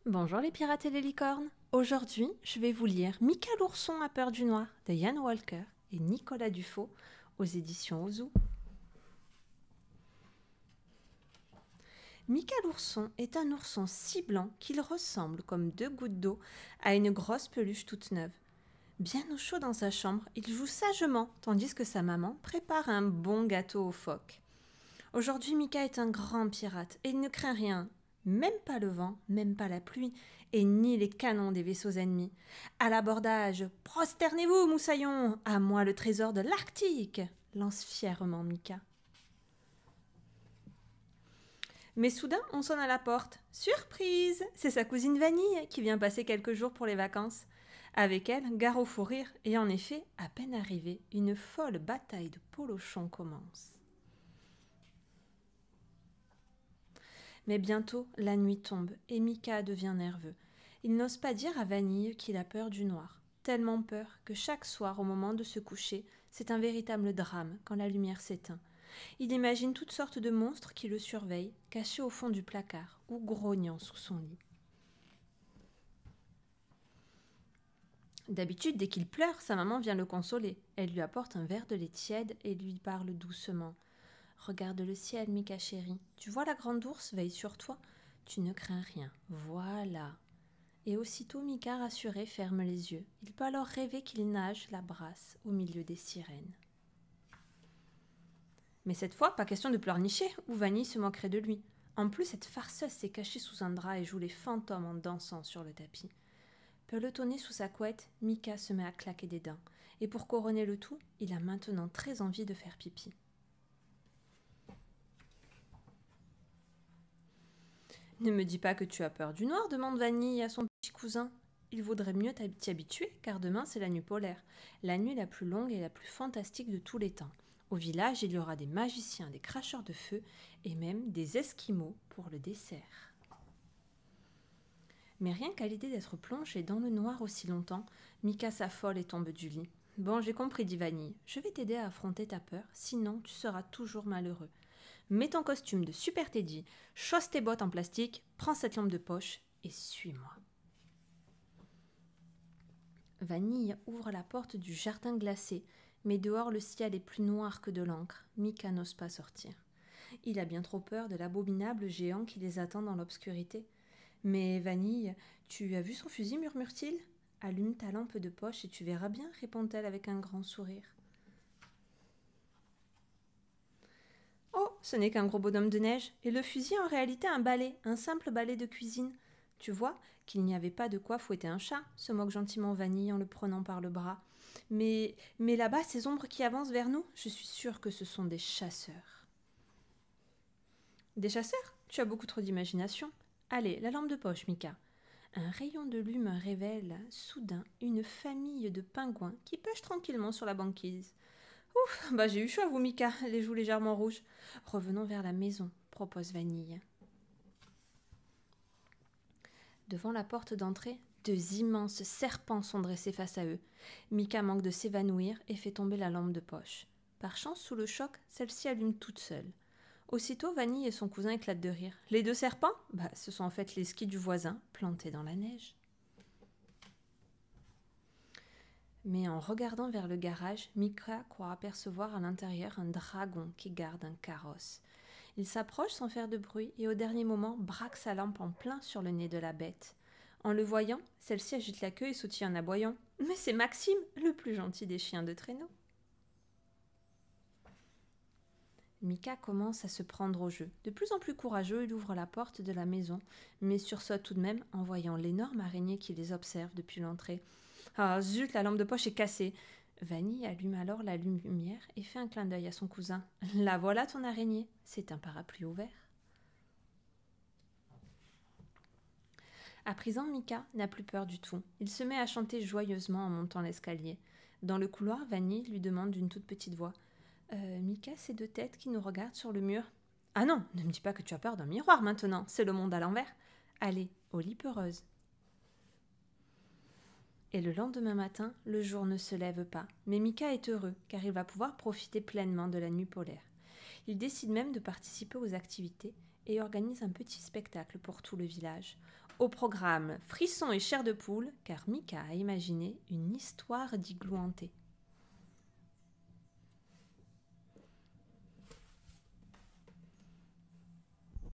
Bonjour les pirates et les licornes. Aujourd'hui, je vais vous lire Mika l'ourson a peur du noir de Ian Walker et Nicolas Dufaux aux éditions Ozu. Mika l'ourson est un ourson si blanc qu'il ressemble comme deux gouttes d'eau à une grosse peluche toute neuve. Bien au chaud dans sa chambre, il joue sagement tandis que sa maman prépare un bon gâteau aux phoques. Aujourd'hui, Mika est un grand pirate et il ne craint rien, même pas le vent, même pas la pluie, et ni les canons des vaisseaux ennemis. À l'abordage, prosternez-vous, moussaillons, à moi le trésor de l'Arctique, lance fièrement Mika. Mais soudain, on sonne à la porte. Surprise! C'est sa cousine Vanille qui vient passer quelques jours pour les vacances. Avec elle, gare au fou rire, et en effet, à peine arrivée, une folle bataille de polochons commence. Mais bientôt, la nuit tombe et Mika devient nerveux. Il n'ose pas dire à Vanille qu'il a peur du noir. Tellement peur que chaque soir, au moment de se coucher, c'est un véritable drame quand la lumière s'éteint. Il imagine toutes sortes de monstres qui le surveillent, cachés au fond du placard ou grognant sous son lit. D'habitude, dès qu'il pleure, sa maman vient le consoler. Elle lui apporte un verre de lait tiède et lui parle doucement. Regarde le ciel, Mika chérie. Tu vois la grande ours veille sur toi. Tu ne crains rien. Voilà. Et aussitôt Mika, rassuré, ferme les yeux. Il peut alors rêver qu'il nage la brasse au milieu des sirènes. Mais cette fois, pas question de pleurnicher, ou Vanille se moquerait de lui. En plus, cette farceuse s'est cachée sous un drap et joue les fantômes en dansant sur le tapis. Pelotonné sous sa couette, Mika se met à claquer des dents. Et pour couronner le tout, il a maintenant très envie de faire pipi. Ne me dis pas que tu as peur du noir, demande Vanille à son petit cousin. Il vaudrait mieux t'y habituer, car demain c'est la nuit polaire, la nuit la plus longue et la plus fantastique de tous les temps. Au village, il y aura des magiciens, des cracheurs de feu et même des esquimaux pour le dessert. Mais rien qu'à l'idée d'être plongé dans le noir aussi longtemps, Mika s'affole et tombe du lit. Bon, j'ai compris, dit Vanille. Je vais t'aider à affronter ta peur, sinon tu seras toujours malheureux. Mets ton costume de Super Teddy, chausse tes bottes en plastique, prends cette lampe de poche et suis-moi. Vanille ouvre la porte du jardin glacé, mais dehors le ciel est plus noir que de l'encre. Mika n'ose pas sortir. Il a bien trop peur de l'abominable géant qui les attend dans l'obscurité. Mais Vanille, tu as vu son fusil, murmure-t-il. Allume ta lampe de poche et tu verras bien, répond-elle avec un grand sourire. Oh, ce n'est qu'un gros bonhomme de neige, et le fusil est en réalité un balai, un simple balai de cuisine. Tu vois qu'il n'y avait pas de quoi fouetter un chat, se moque gentiment Vanille en le prenant par le bras. Mais là-bas, ces ombres qui avancent vers nous, je suis sûre que ce sont des chasseurs. Des chasseurs? Tu as beaucoup trop d'imagination. Allez, la lampe de poche, Mika. Un rayon de lumière révèle soudain une famille de pingouins qui pêchent tranquillement sur la banquise. Ouf, bah j'ai eu chaud à vous, Mika, les joues légèrement rouges. Revenons vers la maison, propose Vanille. Devant la porte d'entrée, deux immenses serpents sont dressés face à eux. Mika manque de s'évanouir et fait tomber la lampe de poche. Par chance, sous le choc, celle-ci allume toute seule. Aussitôt, Vanille et son cousin éclatent de rire. Les deux serpents? Ce sont en fait les skis du voisin, plantés dans la neige. Mais en regardant vers le garage, Mika croit apercevoir à l'intérieur un dragon qui garde un carrosse. Il s'approche sans faire de bruit et au dernier moment braque sa lampe en plein sur le nez de la bête. En le voyant, celle-ci agite la queue et sautille en aboyant. Mais c'est Maxime, le plus gentil des chiens de traîneau. Mika commence à se prendre au jeu. De plus en plus courageux, il ouvre la porte de la maison, mais sursaute tout de même en voyant l'énorme araignée qui les observe depuis l'entrée. Ah zut, la lampe de poche est cassée. Vanille allume alors la lumière et fait un clin d'œil à son cousin. La voilà ton araignée, c'est un parapluie ouvert. À présent, Mika n'a plus peur du tout. Il se met à chanter joyeusement en montant l'escalier. Dans le couloir, Vanille lui demande d'une toute petite voix. Mika, ces deux têtes qui nous regardent sur le mur. Ah non, ne me dis pas que tu as peur d'un miroir maintenant, c'est le monde à l'envers. Allez, au lit peureuse. Et le lendemain matin, le jour ne se lève pas. Mais Mika est heureux, car il va pouvoir profiter pleinement de la nuit polaire. Il décide même de participer aux activités et organise un petit spectacle pour tout le village. Au programme frissons et chair de poule, car Mika a imaginé une histoire d'igloo hanté.